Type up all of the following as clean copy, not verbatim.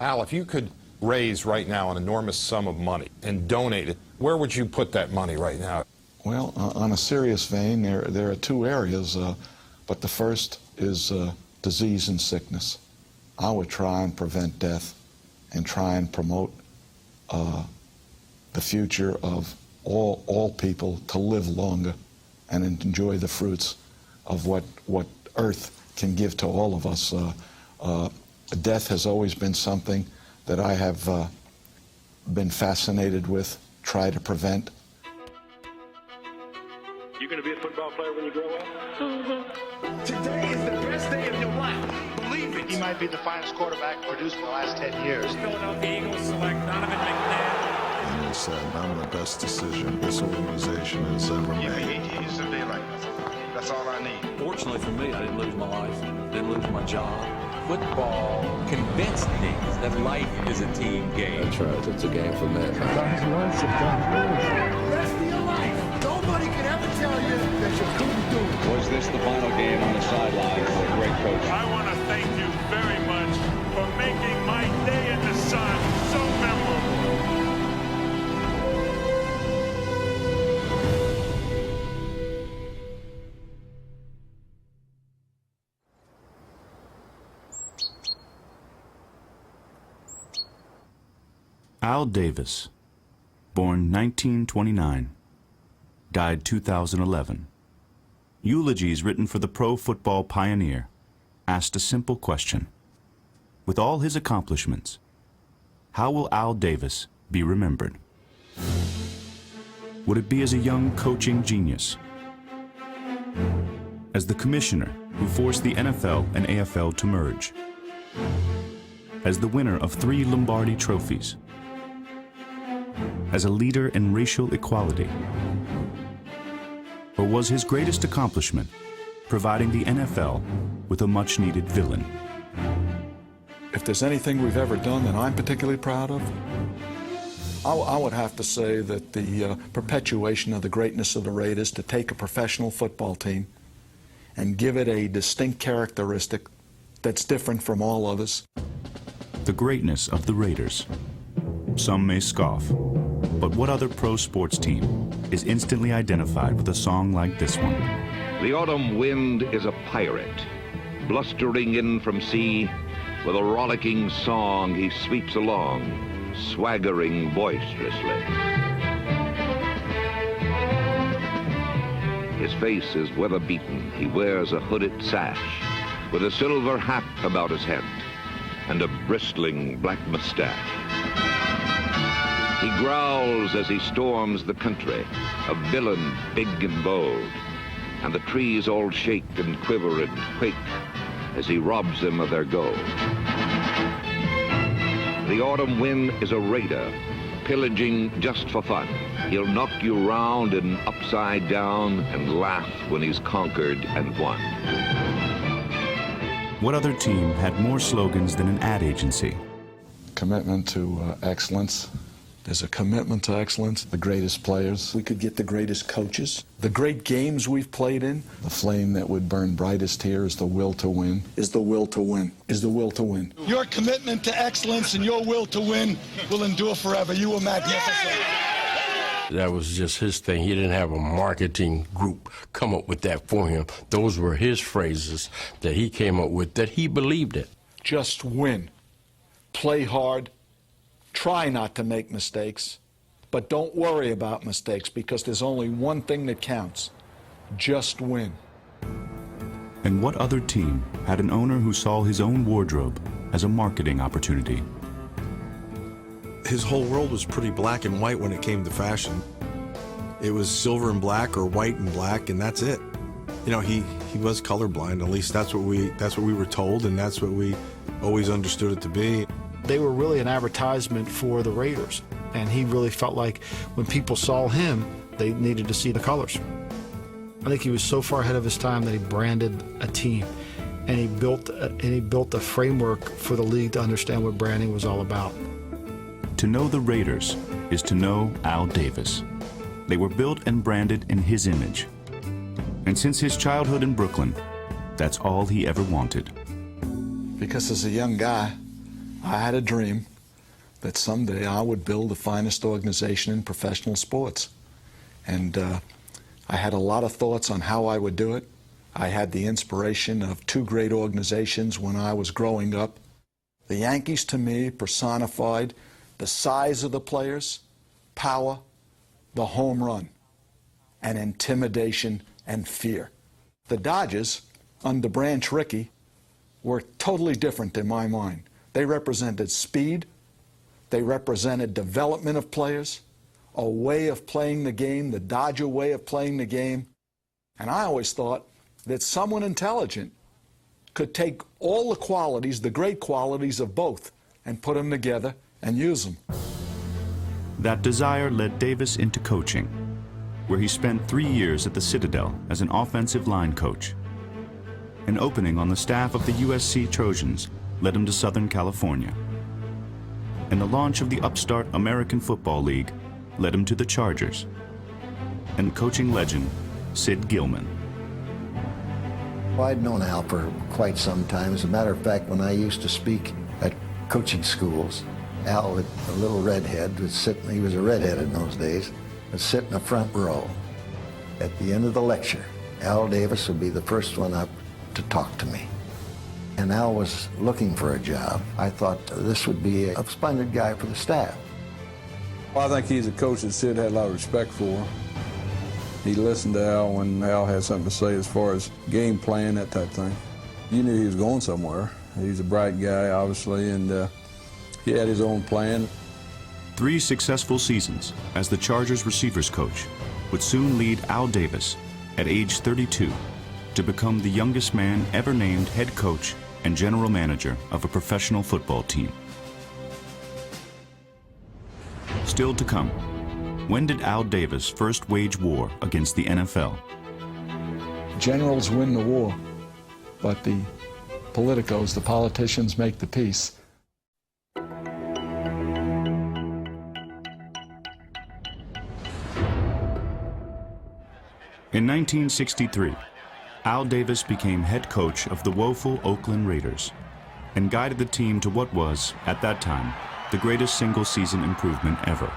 Al, if you could raise right now an enormous sum of money and donate it, where would you put that money right now? Well, on a serious vein, there are two areas, but the first is disease and sickness. I would try and prevent death and try and promote the future of all people to live longer and enjoy the fruits of what Earth can give to all of us. Death has always been something that I have been fascinated with, try to prevent. You going to be a football player when you grow up? Today is the best day of your life. Believe it. He might be the finest quarterback produced in the last 10 years. Philadelphia Eagles select Donovan McNabb. And he said, I'm the best decision this organization has ever made. Give me 8 years of daylight. That's all I need. Fortunately for me, I didn't lose my life, didn't lose my job. Football convinced me that life is a team game. That's right, it's a game for men. Rest of your life. Nobody can ever tell you that you couldn't do it. Was this the final game on the sideline for a great coach? I want to thank you very much for making my day in the sun so memorable. Al Davis, born 1929, died 2011. Eulogies written for the pro football pioneer asked a simple question. With all his accomplishments, how will Al Davis be remembered? Would it be as a young coaching genius? As the commissioner who forced the NFL and AFL to merge? As the winner of 3 Lombardi trophies? As a leader in racial equality? Or was his greatest accomplishment providing the NFL with a much-needed villain? If there's anything we've ever done that I'm particularly proud of, I would have to say that the perpetuation of the greatness of the Raiders, to take a professional football team and give it a distinct characteristic that's different from all others. The greatness of the Raiders. Some may scoff, but what other pro sports team is instantly identified with a song like this one? The autumn wind is a pirate, blustering in from sea. With a rollicking song he sweeps along, swaggering boisterously. His face is weather-beaten. He wears a hooded sash with a silver hat about his head and a bristling black mustache. He growls as he storms the country, a villain big and bold, and the trees all shake and quiver and quake as he robs them of their gold. The autumn wind is a raider, pillaging just for fun. He'll knock you round and upside down and laugh when he's conquered and won. What other team had more slogans than an ad agency? Commitment to excellence. There's a commitment to excellence. The greatest players. We could get the greatest coaches. The great games we've played in. The flame that would burn brightest here is the will to win. Is the will to win. Is the will to win. Your commitment to excellence and your will to win will endure forever. You were magnificent. That was just his thing. He didn't have a marketing group come up with that for him. Those were his phrases that he came up with, that he believed in. Just win. Play hard. Try not to make mistakes, but don't worry about mistakes because there's only one thing that counts. Just win. And what other team had an owner who saw his own wardrobe as a marketing opportunity? His whole world was pretty black and white when it came to fashion. It was silver and black or white and black, and that's it. You know, he was colorblind. At least that's what we were told, and that's what we always understood it to be. They were really an advertisement for the Raiders, and he really felt like when people saw him, they needed to see the colors. I think he was so far ahead of his time that he branded a team, and he built a framework for the league to understand what branding was all about. To know the Raiders is to know Al Davis. They were built and branded in his image. And since his childhood in Brooklyn, that's all he ever wanted. Because as a young guy, I had a dream that someday I would build the finest organization in professional sports. And I had a lot of thoughts on how I would do it. I had the inspiration of two great organizations when I was growing up. The Yankees, to me, personified the size of the players, power, the home run, and intimidation and fear. The Dodgers, under Branch Rickey, were totally different in my mind. They represented speed, they represented development of players, a way of playing the game, the Dodger way of playing the game. And I always thought that someone intelligent could take all the qualities, the great qualities of both, and put them together and use them. That desire led Davis into coaching, where he spent 3 years at the Citadel as an offensive line coach. An opening on the staff of the USC Trojans led him to Southern California. And the launch of the upstart American Football League led him to the Chargers. And coaching legend, Sid Gilman. Well, I'd known Al for quite some time. As a matter of fact, when I used to speak at coaching schools, Al, a little redhead, would sit, he was a redhead in those days, would sit in the front row. At the end of the lecture, Al Davis would be the first one up to talk to me. And Al was looking for a job. I thought this would be a splendid guy for the staff. Well, I think he's a coach that Sid had a lot of respect for. He listened to Al when Al had something to say as far as game plan, that type of thing. You knew he was going somewhere. He's a bright guy, obviously, and he had his own plan. 3 successful seasons as the Chargers receivers coach would soon lead Al Davis, at age 32, to become the youngest man ever named head coach and general manager of a professional football team. Still to come, when did Al Davis first wage war against the NFL? Generals win the war, but the politicos, the politicians, make the peace. In 1963, Al Davis became head coach of the woeful Oakland Raiders and guided the team to what was, at that time, the greatest single-season improvement ever.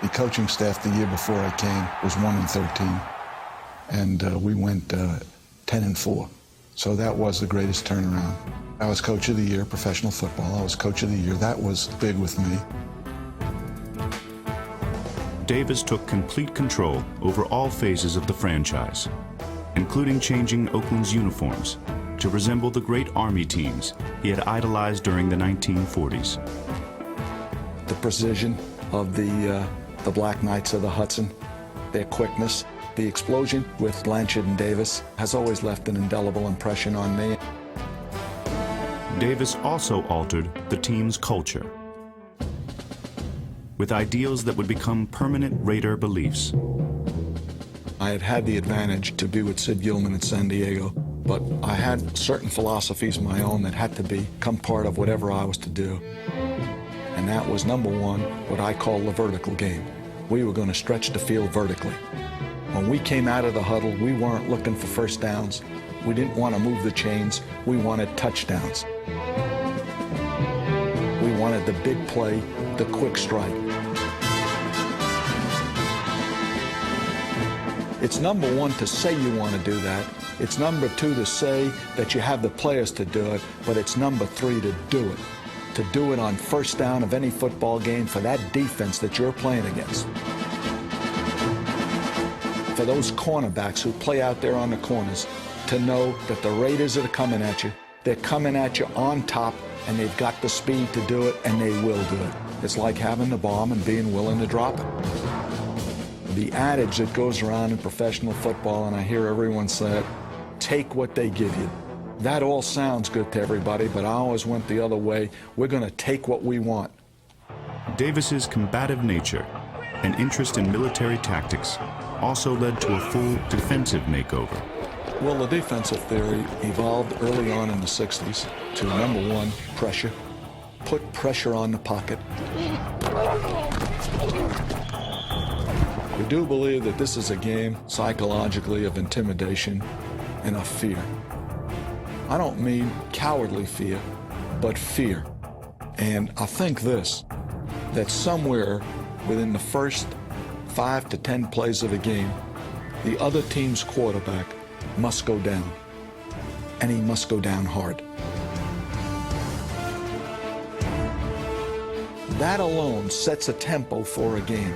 The coaching staff the year before I came was 1-13, and we went 10-4. So that was the greatest turnaround. I was coach of the year, professional football. I was coach of the year. That was big with me. Davis took complete control over all phases of the franchise, including changing Oakland's uniforms to resemble the great Army teams he had idolized during the 1940s. The precision of the Black Knights of the Hudson, their quickness, the explosion with Blanchard and Davis has always left an indelible impression on me. Davis also altered the team's culture with ideals that would become permanent Raider beliefs. I had had the advantage to be with Sid Gilman in San Diego, but I had certain philosophies of my own that had to become part of whatever I was to do. And that was, number one, what I call the vertical game. We were going to stretch the field vertically. When we came out of the huddle, we weren't looking for first downs. We didn't want to move the chains. We wanted touchdowns. We wanted the big play, the quick strike. It's number one to say you want to do that. It's number two to say that you have the players to do it, but it's number three to do it. To do it on first down of any football game for that defense that you're playing against. For those cornerbacks who play out there on the corners, to know that the Raiders are coming at you, they're coming at you on top, and they've got the speed to do it, and they will do it. It's like having the bomb and being willing to drop it. The adage that goes around in professional football, and I hear everyone say it, take what they give you. That all sounds good to everybody, but I always went the other way. We're going to take what we want. Davis's combative nature and interest in military tactics also led to a full defensive makeover. Well, the defensive theory evolved early on in the 60s to, number one, pressure. Put pressure on the pocket. We do believe that this is a game, psychologically, of intimidation and of fear. I don't mean cowardly fear, but fear. And I think this, that somewhere within the first 5 to 10 plays of a game, the other team's quarterback must go down. And he must go down hard. That alone sets a tempo for a game.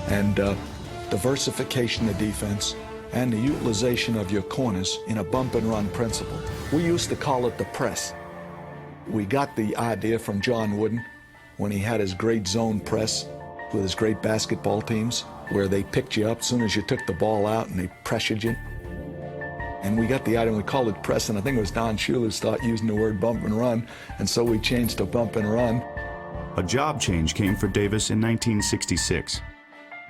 And diversification of defense and the utilization of your corners in a bump and run principle. We used to call it the press. We got the idea from John Wooden when he had his great zone press with his great basketball teams, where they picked you up as soon as you took the ball out and they pressured you. And we got the idea, and we called it press, and I think it was Don Shula who started using the word bump and run, and so we changed to bump and run. A job change came for Davis in 1966,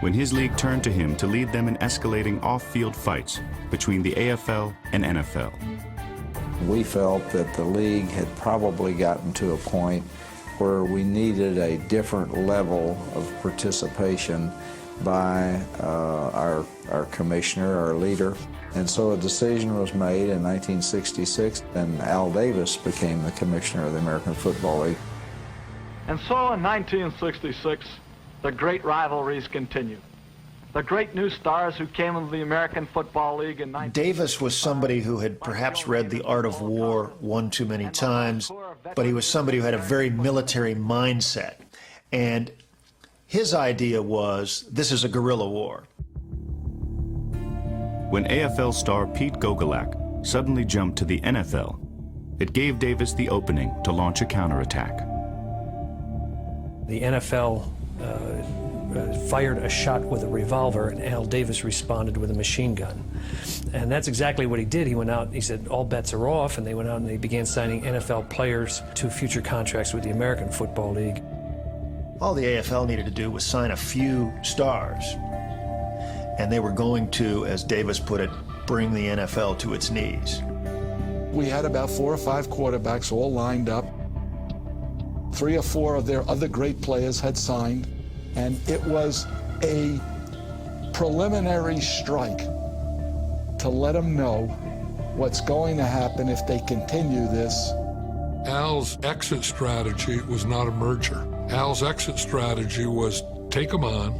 when his league turned to him to lead them in escalating off-field fights between the AFL and NFL. We felt that the league had probably gotten to a point where we needed a different level of participation by our commissioner, our leader. And so a decision was made in 1966, and Al Davis became the commissioner of the American Football League. And so in 1966, the great rivalries continued. The great new stars who came into the American Football League in Davis was somebody who had perhaps read The Art of War one too many times, but he was somebody who had a very military mindset. And his idea was, this is a guerrilla war. When AFL star Pete Gogolak suddenly jumped to the NFL, it gave Davis the opening to launch a counterattack. The NFL fired a shot with a revolver, and Al Davis responded with a machine gun. And that's exactly what he did. He went out and he said, all bets are off, and they went out and they began signing NFL players to future contracts with the American Football League. All the AFL needed to do was sign a few stars, and they were going to, as Davis put it, bring the NFL to its knees. We had about 4 or 5 quarterbacks all lined up. 3 or 4 of their other great players had signed, and it was a preliminary strike to let them know what's going to happen if they continue this. Al's exit strategy was not a merger. Al's exit strategy was take them on,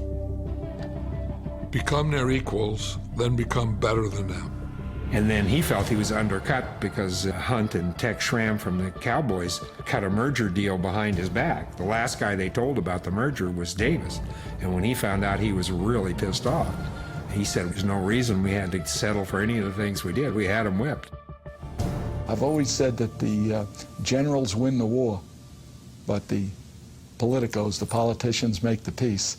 become their equals, then become better than them. And then he felt he was undercut because Hunt and Tex Schramm from the Cowboys cut a merger deal behind his back. The last guy they told about the merger was Davis. And when he found out, he was really pissed off. He said there's no reason we had to settle for any of the things we did. We had him whipped. I've always said that the generals win the war, but the politicos, the politicians, make the peace.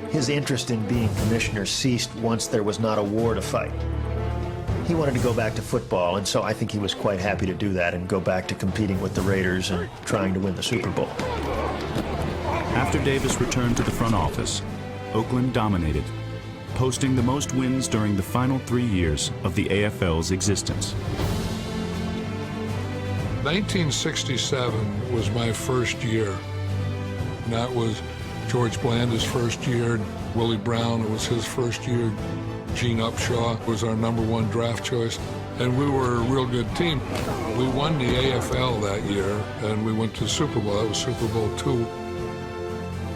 His interest in being commissioner ceased once there was not a war to fight. He wanted to go back to football, and so I think he was quite happy to do that and go back to competing with the Raiders and trying to win the Super Bowl. After Davis returned to the front office, Oakland dominated, posting the most wins during the final 3 years of the AFL's existence. 1967 was my first year. And that was George Blanda's first year. Willie Brown, it was his first year. Gene Upshaw was our #1 draft choice. And we were a real good team. We won the AFL that year, and we went to the Super Bowl. That was Super Bowl II.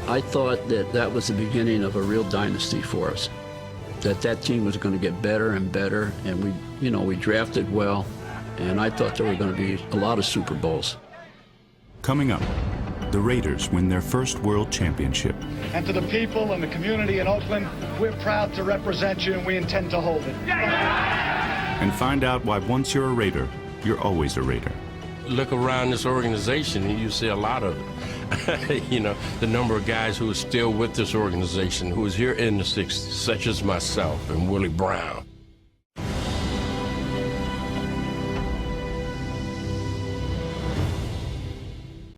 I thought that that was the beginning of a real dynasty for us. That team was going to get better and better, and we drafted well, and I thought there were going to be a lot of Super Bowls. Coming up, the Raiders win their first world championship. And to the people and the community in Oakland, we're proud to represent you and we intend to hold it. And find out why once you're a Raider, you're always a Raider. Look around this organization and you see a lot of it. The number of guys who are still with this organization, who was here in the 60s, such as myself and Willie Brown.